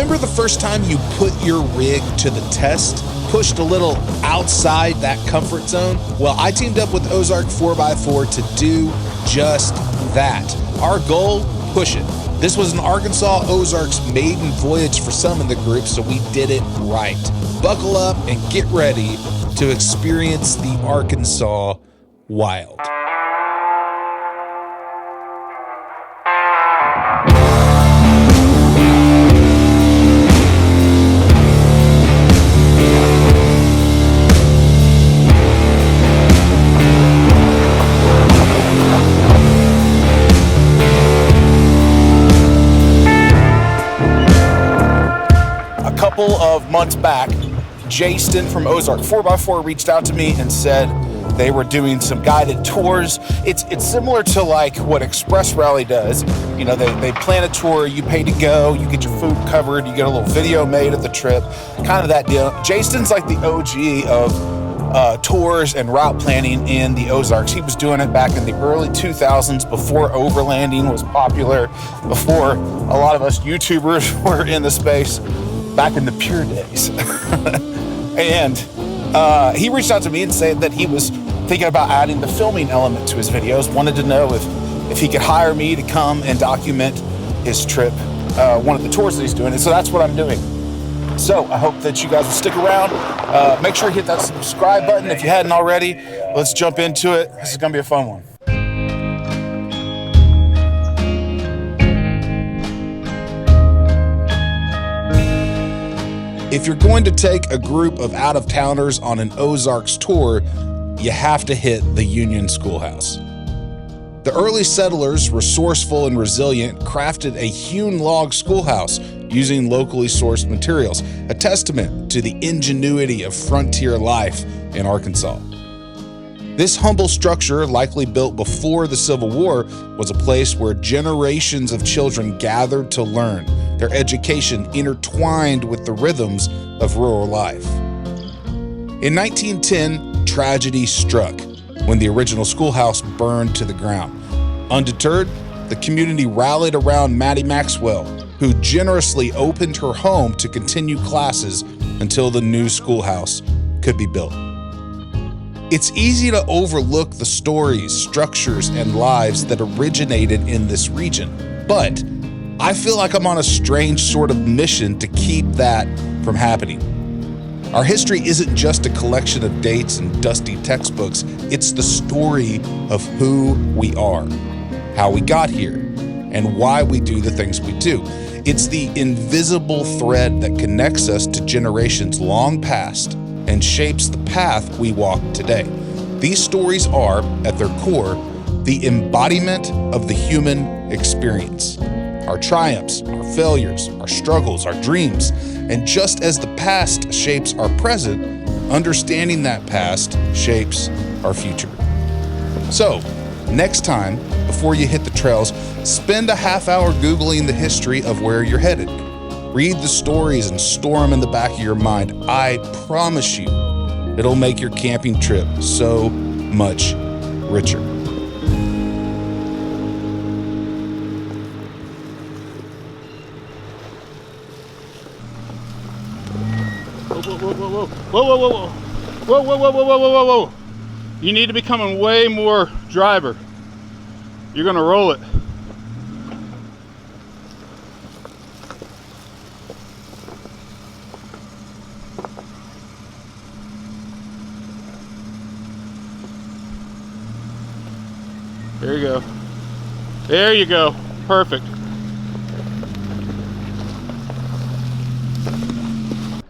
Remember the first time you put your rig to the test? Pushed a little outside that comfort zone? Well, I teamed up with Ozark 4x4 to do just that. Our goal? Push it. This was an Arkansas Ozark's maiden voyage for some in the group, so we did it right. Buckle up and get ready to experience the Arkansas wild. Couple of months back, Jason from Ozark 4x4 reached out to me and said they were doing some guided tours. It's similar to like what Express Rally does. You know, they plan a tour, you pay to go, you get your food covered, you get a little video made of the trip, kind of that deal. Jason's like the OG of tours and route planning in the Ozarks. He was doing it back in the early 2000s before overlanding was popular, before a lot of us YouTubers were in the space. Back in the pure days. And he reached out to me and said that he was thinking about adding the filming element to his videos, wanted to know if he could hire me to come and document his trip, one of the tours that he's doing. And so that's what I'm doing. So I hope that you guys will stick around. Make sure you hit that subscribe button if you hadn't already. Let's jump into it. This is gonna be a fun one. If you're going to take a group of out-of-towners on an Ozarks tour, you have to hit the Union Schoolhouse. The early settlers, resourceful and resilient, crafted a hewn log schoolhouse using locally sourced materials, a testament to the ingenuity of frontier life in Arkansas. This humble structure, likely built before the Civil War, was a place where generations of children gathered to learn, their education intertwined with the rhythms of rural life. In 1910, tragedy struck when the original schoolhouse burned to the ground. Undeterred, the community rallied around Maddie Maxwell, who generously opened her home to continue classes until the new schoolhouse could be built. It's easy to overlook the stories, structures, and lives that originated in this region, but I feel like I'm on a strange sort of mission to keep that from happening. Our history isn't just a collection of dates and dusty textbooks, it's the story of who we are, how we got here, and why we do the things we do. It's the invisible thread that connects us to generations long past and shapes the path we walk today. These stories are, at their core, the embodiment of the human experience. Our triumphs, our failures, our struggles, our dreams. And just as the past shapes our present, understanding that past shapes our future. So, next time, before you hit the trails, spend a half hour Googling the history of where you're headed. Read the stories and store them in the back of your mind. I promise you, it'll make your camping trip so much richer. Whoa. You need to be becoming way more driver. You're gonna roll it. There you go. There you go. Perfect.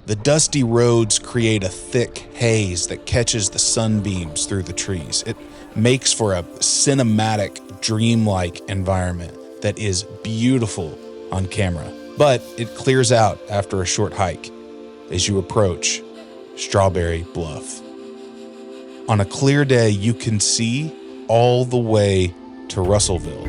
The dusty roads create a thick haze that catches the sunbeams through the trees. It makes for a cinematic, dreamlike environment that is beautiful on camera. But it clears out after a short hike as you approach Strawberry Bluff. On a clear day, you can see all the way to Russellville.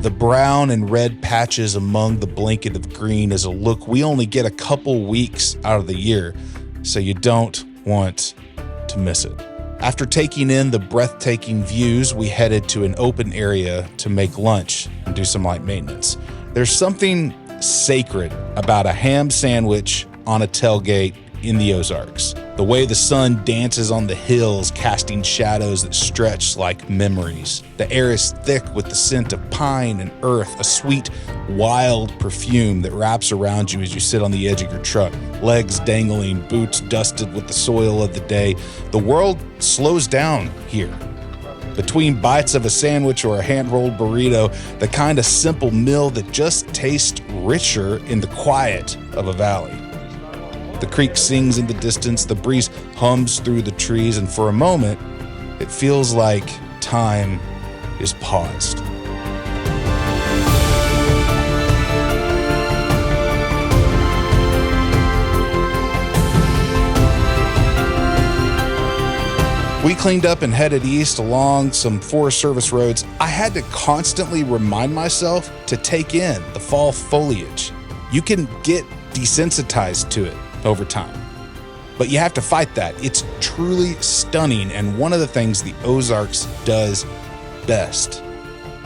The brown and red patches among the blanket of green is a look we only get a couple weeks out of the year, so you don't want to miss it. After taking in the breathtaking views, we headed to an open area to make lunch and do some light maintenance. There's something sacred about a ham sandwich on a tailgate in the Ozarks. The way the sun dances on the hills, casting shadows that stretch like memories. The air is thick with the scent of pine and earth, a sweet, wild perfume that wraps around you as you sit on the edge of your truck, legs dangling, boots dusted with the soil of the day. The world slows down here. Between bites of a sandwich or a hand-rolled burrito, the kind of simple meal that just tastes richer in the quiet of a valley. The creek sings in the distance, the breeze hums through the trees, and for a moment, it feels like time is paused. We cleaned up and headed east along some Forest Service roads. I had to constantly remind myself to take in the fall foliage. You can get desensitized to it over time, but you have to fight that. It's truly stunning, and one of the things the Ozarks does best.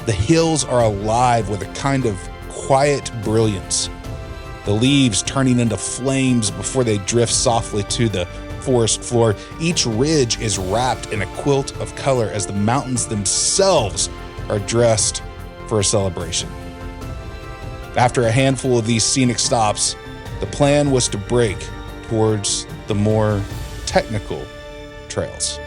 The hills are alive with a kind of quiet brilliance. The leaves turning into flames before they drift softly to the forest floor. Each ridge is wrapped in a quilt of color as the mountains themselves are dressed for a celebration. After a handful of these scenic stops, the plan was to break towards the more technical trails.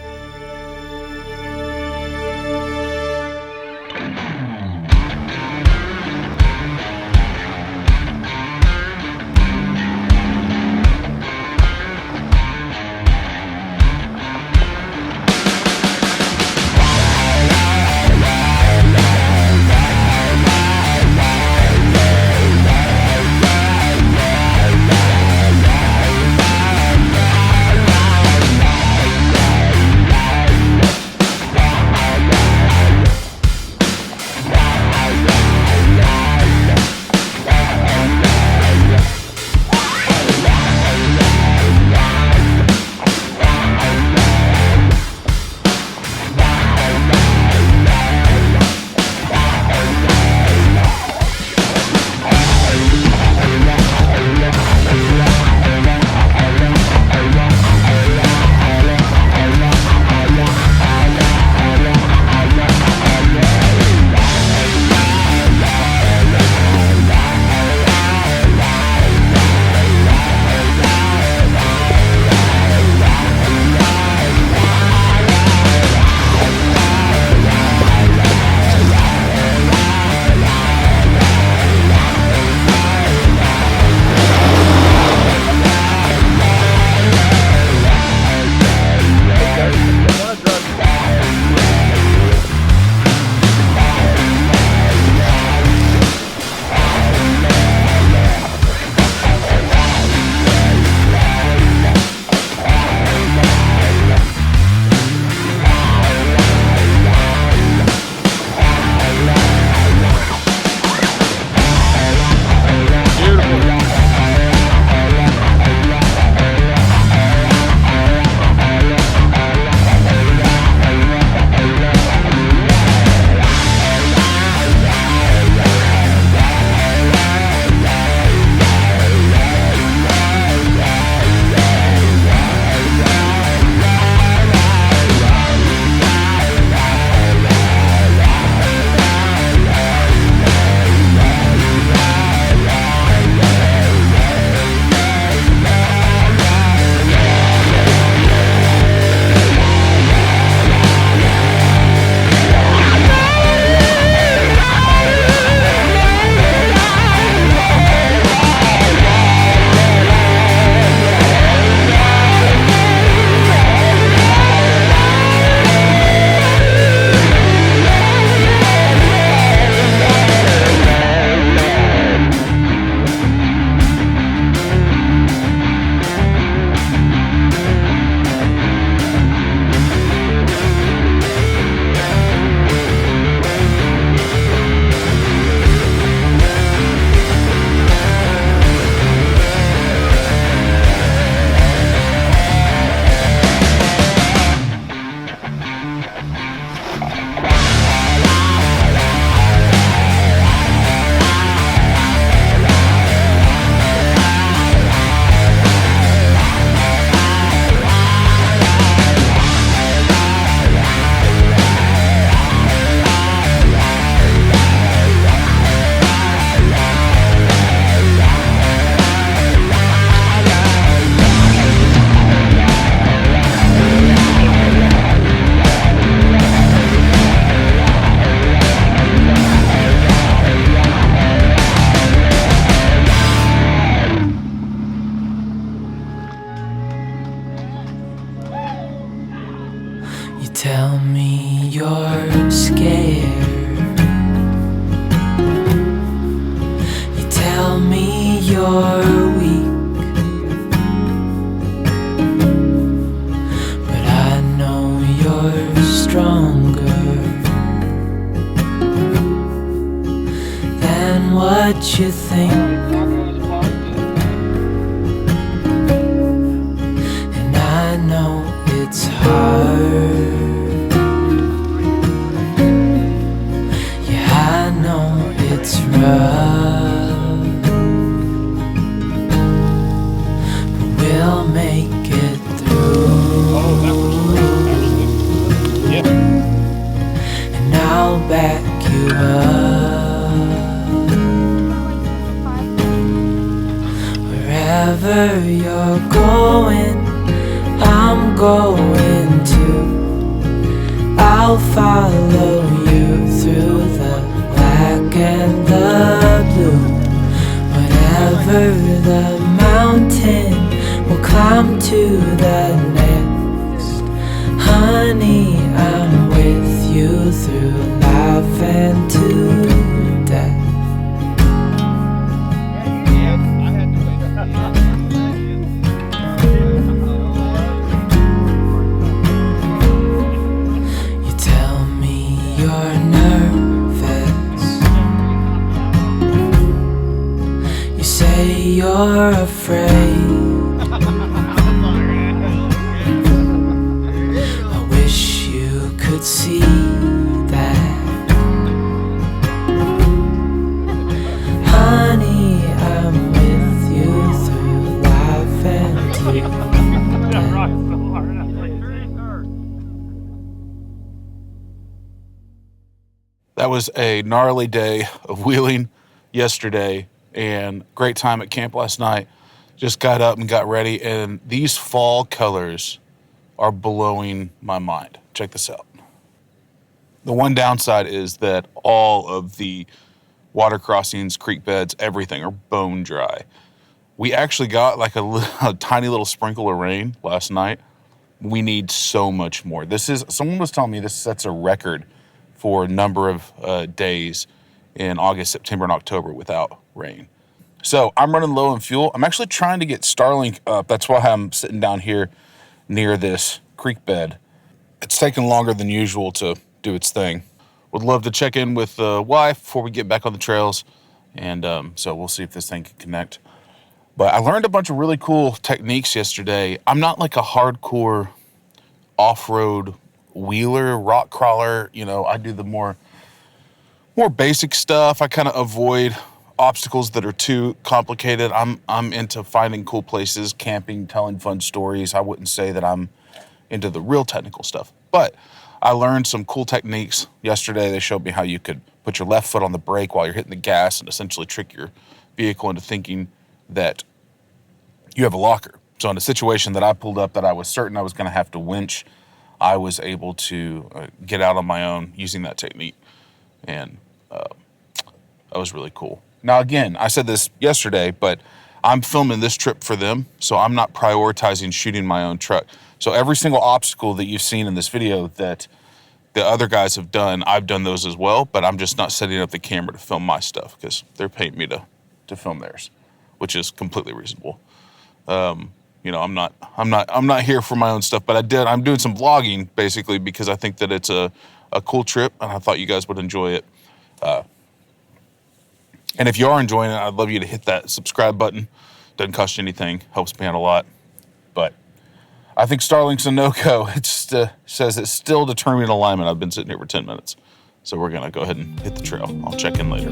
what you think, and I know it's hard. Yeah, I know it's rough, but we'll make it through. And I'll back you up. Wherever you're going, I'm going to. I'll follow you through the black and the blue. Whatever the mountain, we'll climb to the next. Honey, I'm with you through life and to death. You tell me you're nervous. You say you're afraid. I wish you could see that. Honey, I'm with you through life and to death. That was a gnarly day of wheeling yesterday and great time at camp last night. Just got up and got ready, and these fall colors are blowing my mind. Check this out. The one downside is that all of the water crossings, creek beds, everything are bone dry. We actually got like a tiny little sprinkle of rain last night. We need so much more. Someone was telling me this sets a record for a number of days in August, September, and October without rain. So I'm running low on fuel. I'm actually trying to get Starlink up. That's why I'm sitting down here near this creek bed. It's taking longer than usual to do its thing. Would love to check in with the wife before we get back on the trails. And so we'll see if this thing can connect. But I learned a bunch of really cool techniques yesterday. I'm not like a hardcore off-road wheeler, rock crawler. You know, I do the more basic stuff. I kind of avoid obstacles that are too complicated. I'm into finding cool places, camping, telling fun stories. I wouldn't say that I'm into the real technical stuff, but I learned some cool techniques yesterday. They showed me how you could put your left foot on the brake while you're hitting the gas and essentially trick your vehicle into thinking that you have a locker. So in a situation that I pulled up that I was certain I was going to have to winch, I was able to get out on my own using that technique. And that was really cool. Now, again, I said this yesterday, but I'm filming this trip for them, so I'm not prioritizing shooting my own truck. So every single obstacle that you've seen in this video that the other guys have done, I've done those as well, but I'm just not setting up the camera to film my stuff because they're paying me to film theirs, which is completely reasonable. You know, I'm not here for my own stuff, but I'm doing some vlogging basically because I think that it's a cool trip and I thought you guys would enjoy it. And if you are enjoying it, I'd love you to hit that subscribe button. Doesn't cost you anything, helps me out a lot. But I think Starlink's a no-go. It just says it's still determining alignment. I've been sitting here for 10 minutes. So we're gonna go ahead and hit the trail. I'll check in later.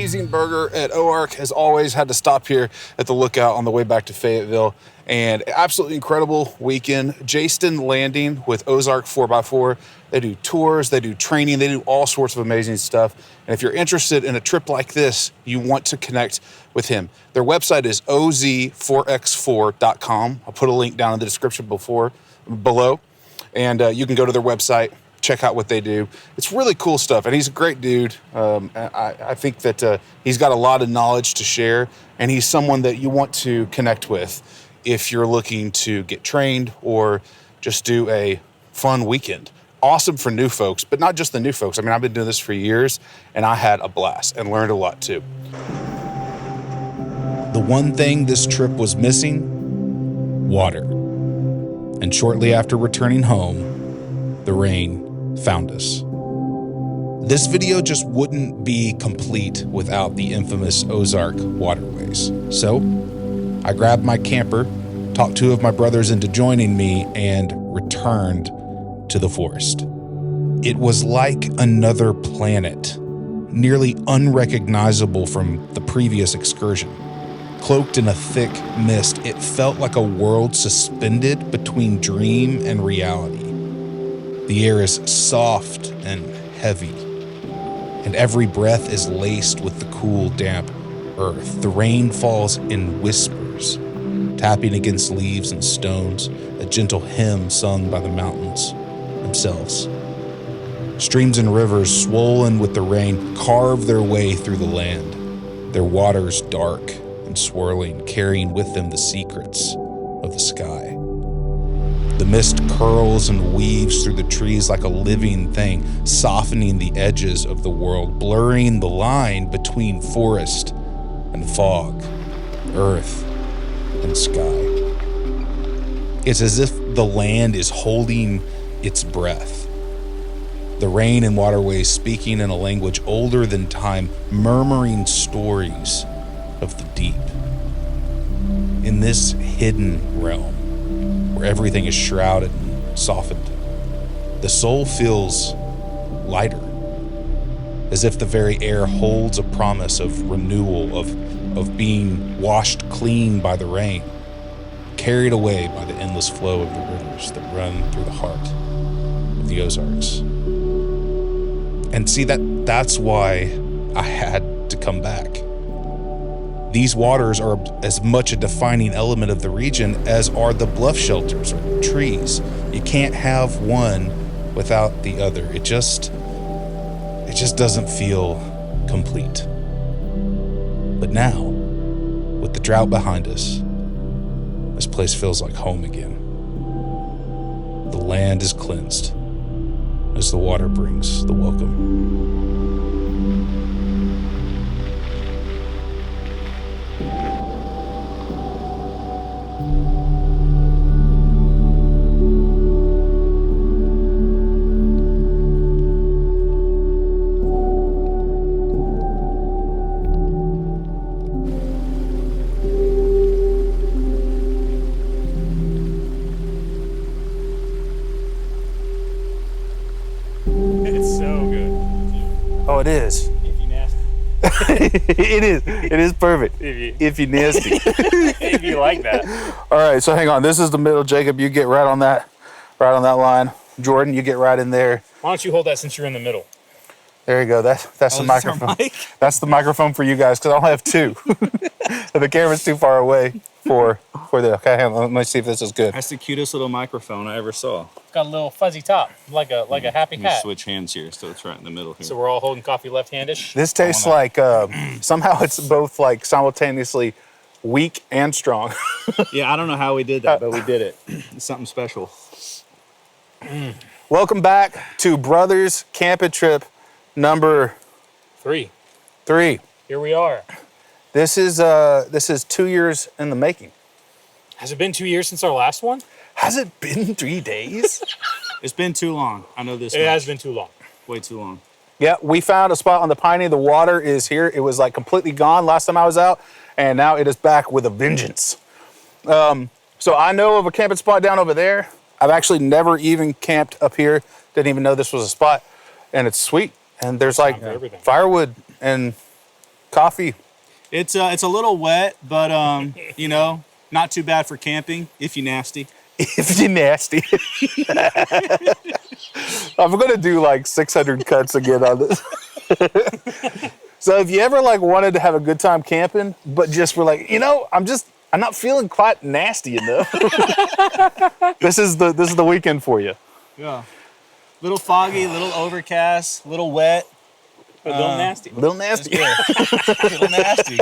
amazing burger at Oark. As always, had to stop here at the Lookout on the way back to Fayetteville. And absolutely incredible weekend. Jaston Landing with Ozark 4x4. They do tours, they do training, they do all sorts of amazing stuff. And if you're interested in a trip like this, you want to connect with him. Their website is oz4x4.com. I'll put a link down in the description below. And you can go to their website, check out what they do. It's really cool stuff, and he's a great dude. I think that he's got a lot of knowledge to share, and he's someone that you want to connect with if you're looking to get trained or just do a fun weekend. Awesome for new folks, but not just the new folks. I mean, I've been doing this for years, and I had a blast and learned a lot too. The one thing this trip was missing, water. And shortly after returning home, the rain found us. This video just wouldn't be complete without the infamous Ozark waterways. So I grabbed my camper, talked 2 of my brothers into joining me, and returned to the forest. It was like another planet, nearly unrecognizable from the previous excursion. Cloaked in a thick mist, it felt like a world suspended between dream and reality. The air is soft and heavy, and every breath is laced with the cool, damp earth. The rain falls in whispers, tapping against leaves and stones, a gentle hymn sung by the mountains themselves. Streams and rivers, swollen with the rain, carve their way through the land, their waters dark and swirling, carrying with them the secrets of the sky. The mist curls and weaves through the trees like a living thing, softening the edges of the world, blurring the line between forest and fog, earth and sky. It's as if the land is holding its breath. The rain and waterways speaking in a language older than time, murmuring stories of the deep. In this hidden realm, where everything is shrouded and softened, the soul feels lighter, as if the very air holds a promise of renewal, of being washed clean by the rain, carried away by the endless flow of the rivers that run through the heart of the Ozarks. And see, that's why I had to come back. These waters are as much a defining element of the region as are the bluff shelters or trees. You can't have one without the other. It just doesn't feel complete. But now, with the drought behind us, this place feels like home again. The land is cleansed as the water brings the welcome. Oh, it is. If you nasty. It is perfect. If you nasty. If you like that. All right, so hang on. This is the middle. Jacob, you get right on that line. Jordan, you get right in there. Why don't you hold that since you're in the middle? There you go. That's the microphone. That's the microphone for you guys because I only have 2. The camera's too far away for the. Okay, hang on. Let me see if this is good. That's the cutest little microphone I ever saw. Got a little fuzzy top, like a happy Let me cat. switch hands here, so it's right in the middle here. So we're all holding coffee left-handish. This tastes like somehow it's both like simultaneously weak and strong. Yeah, I don't know how we did that, but we did it. It's something special. Welcome back to Brothers Camping Trip number 3. 3. Here we are. This is 2 years in the making. Has it been 2 years since our last one? Has it been 3 days? It's been too long. I know this. It has been too long. Way too long. Yeah, we found a spot on the Piney. The water is here. It was like completely gone last time I was out, and now it is back with a vengeance. So I know of a camping spot down over there. I've actually never even camped up here. Didn't even know this was a spot, and it's sweet. And there's like firewood and coffee. It's a little wet, but you know, not too bad for camping if you nasty. If you're nasty. I'm gonna do like 600 cuts again on this. So if you ever like wanted to have a good time camping, but just were like, you know, I'm not feeling quite nasty enough. This is the weekend for you. Yeah. Little foggy, little overcast, little wet. A little nasty. Little nasty. Little nasty.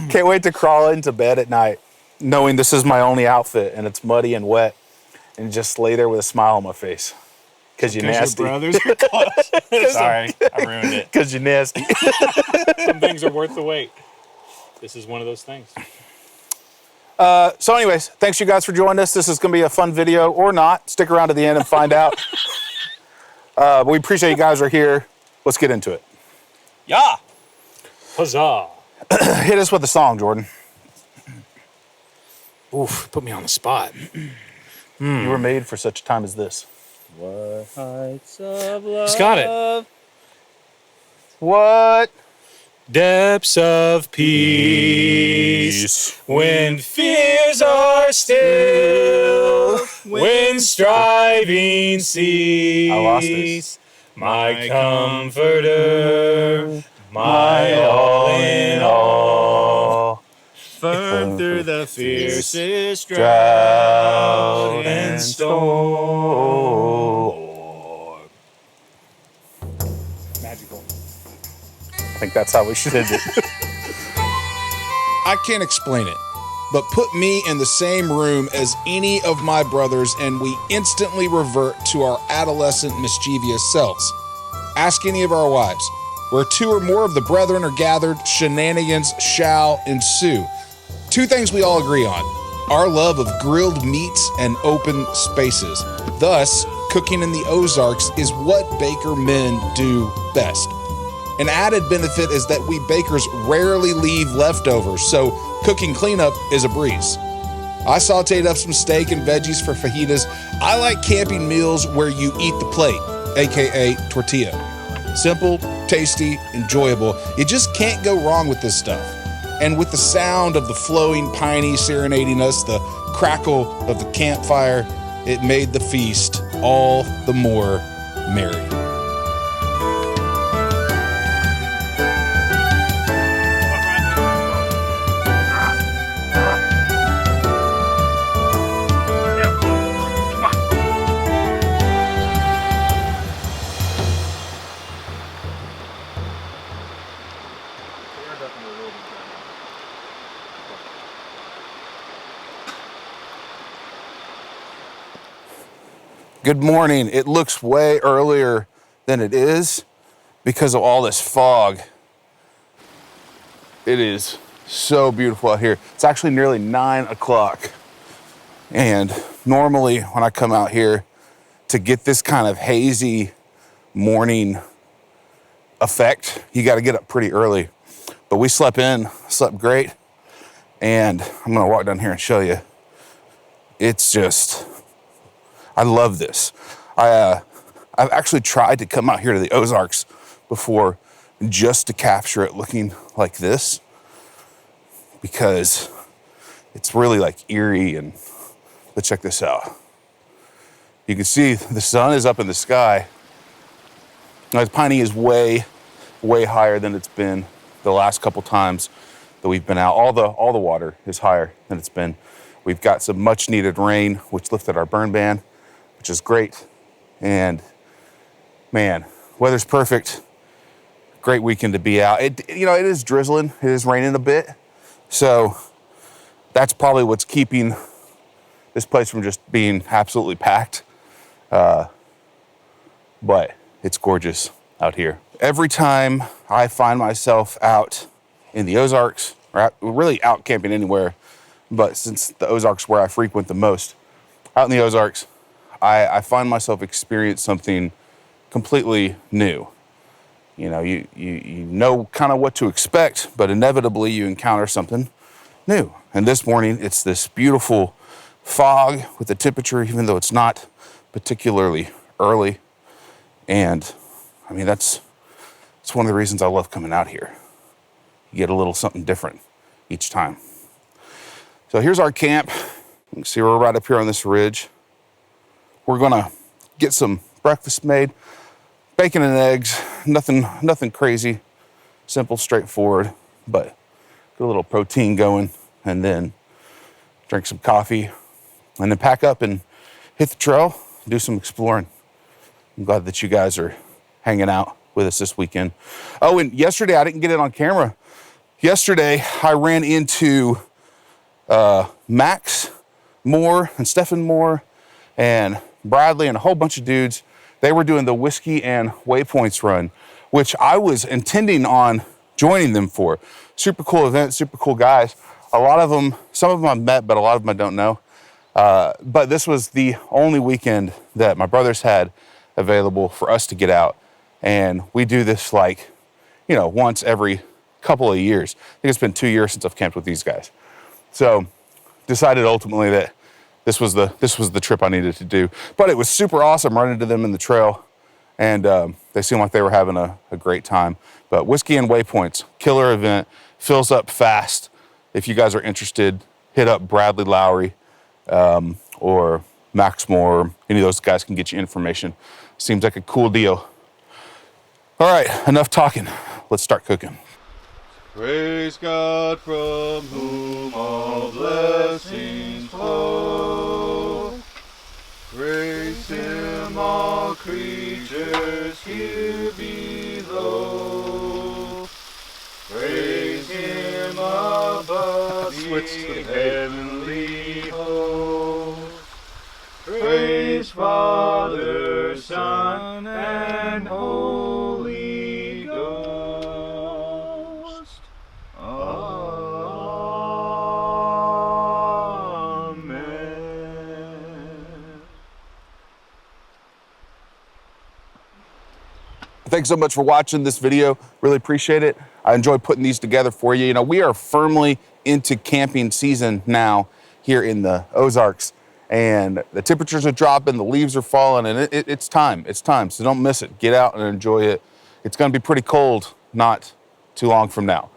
Can't wait to crawl into bed at night, knowing this is my only outfit and it's muddy and wet, and just lay there with a smile on my face. Cause you're nasty. Your brothers are close. Sorry, I ruined it. Cause you're nasty. Some things are worth the wait. This is one of those things. So anyways, thanks you guys for joining us. This is gonna be a fun video or not. Stick around to the end and find out. But we appreciate you guys are here. Let's get into it. Yeah. Huzzah. Hit us with a song, Jordan. Oof, put me on the spot. You were made for such a time as this. Heights of love. He's got it. What? Depths of peace, when fears are still, when striving cease. I lost this. My comforter, my all in all. Firm through the fiercest Drought and storm. Magical. I think that's how we should end it. I can't explain it, but put me in the same room as any of my brothers and we instantly revert to our adolescent mischievous selves. Ask any of our wives. Where two or more of the brethren are gathered, shenanigans shall ensue. Two things we all agree on: our love of grilled meats and open spaces. Thus, cooking in the Ozarks is what Baker men do best. An added benefit is that we bakers rarely leave leftovers, so cooking cleanup is a breeze. I sauteed up some steak and veggies for fajitas. I like camping meals where you eat the plate, aka tortilla. Simple, tasty, enjoyable. You just can't go wrong with this stuff. And with the sound of the flowing piney serenading us, the crackle of the campfire, it made the feast all the more merry. Good morning. It looks way earlier than it is because of all this fog. It is so beautiful out here. It's actually nearly 9 o'clock. And normally when I come out here to get this kind of hazy morning effect, you got to get up pretty early. But we slept great. And I'm going to walk down here and show you. It's just, I love this. I've actually tried to come out here to the Ozarks before just to capture it looking like this, because it's really like eerie. And let's check this out. You can see the sun is up in the sky. Now, the Piney is way, way higher than it's been the last couple times that we've been out. All the water is higher than it's been. We've got some much needed rain, which lifted our burn ban, which is great. And man, weather's perfect. Great weekend to be out. It is drizzling. It is raining a bit. So that's probably what's keeping this place from just being absolutely packed. But it's gorgeous out here. Every time I find myself out in the Ozarks, or really out camping anywhere, but since the Ozarks where I frequent the most, out in the Ozarks, I find myself experience something completely new. You know kind of what to expect, but inevitably you encounter something new. And this morning, it's this beautiful fog with the temperature, even though it's not particularly early. And I mean, it's one of the reasons I love coming out here. You get a little something different each time. So here's our camp. You can see we're right up here on this ridge. We're gonna get some breakfast made. Bacon and eggs, nothing crazy. Simple, straightforward, but get a little protein going, and then drink some coffee, and then pack up and hit the trail, do some exploring. I'm glad that you guys are hanging out with us this weekend. Oh, and yesterday, I didn't get it on camera. Yesterday, I ran into Max Moore and Stephen Moore and Bradley and a whole bunch of dudes. They were doing the Whiskey and Waypoints run, which I was intending on joining them for. Super cool event, super cool guys. A lot of them, some of them I've met, but a lot of them I don't know. But this was the only weekend that my brothers had available for us to get out. And we do this like, you know, once every couple of years. I think it's been 2 years since I've camped with these guys. So decided ultimately that this was the trip I needed to do. But it was super awesome running into them in the trail. And they seemed like they were having a great time. But Whiskey and Waypoints, killer event, fills up fast. If you guys are interested, hit up Bradley Lowry or Max Moore. Any of those guys can get you information. Seems like a cool deal. All right, enough talking. Let's start cooking. Praise God from whom all blessings flow. Praise Him, all creatures here below. Praise Him above the heavenly host. Praise Father, Son, and Holy Ghost. Amen. Thanks so much for watching this video. Really appreciate it. I enjoy putting these together for you. You know, we are firmly into camping season now here in the Ozarks, and the temperatures are dropping, the leaves are falling, and it's time. It's time, so don't miss it. Get out and enjoy it. It's gonna be pretty cold not too long from now.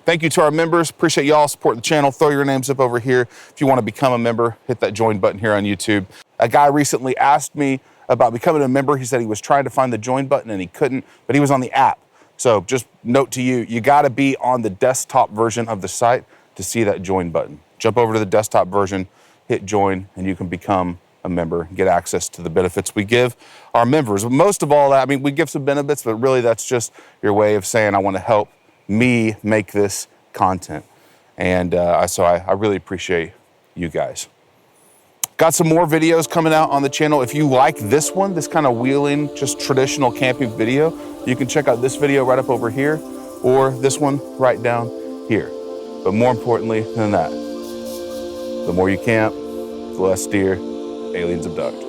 Thank you to our members. Appreciate y'all supporting the channel. Throw your names up over here. If you wanna become a member, hit that join button here on YouTube. A guy recently asked me about becoming a member. He said he was trying to find the join button and he couldn't, but he was on the app. So just note to you, you gotta be on the desktop version of the site to see that join button. Jump over to the desktop version, hit join, and you can become a member and get access to the benefits we give our members. Most of all that, I mean, we give some benefits, but really that's just your way of saying, I wanna help me make this content. And so I really appreciate you guys. Got some more videos coming out on the channel. If you like this one, this kind of wheeling, just traditional camping video, you can check out this video right up over here, or this one right down here. But more importantly than that, the more you camp, the less deer aliens abduct.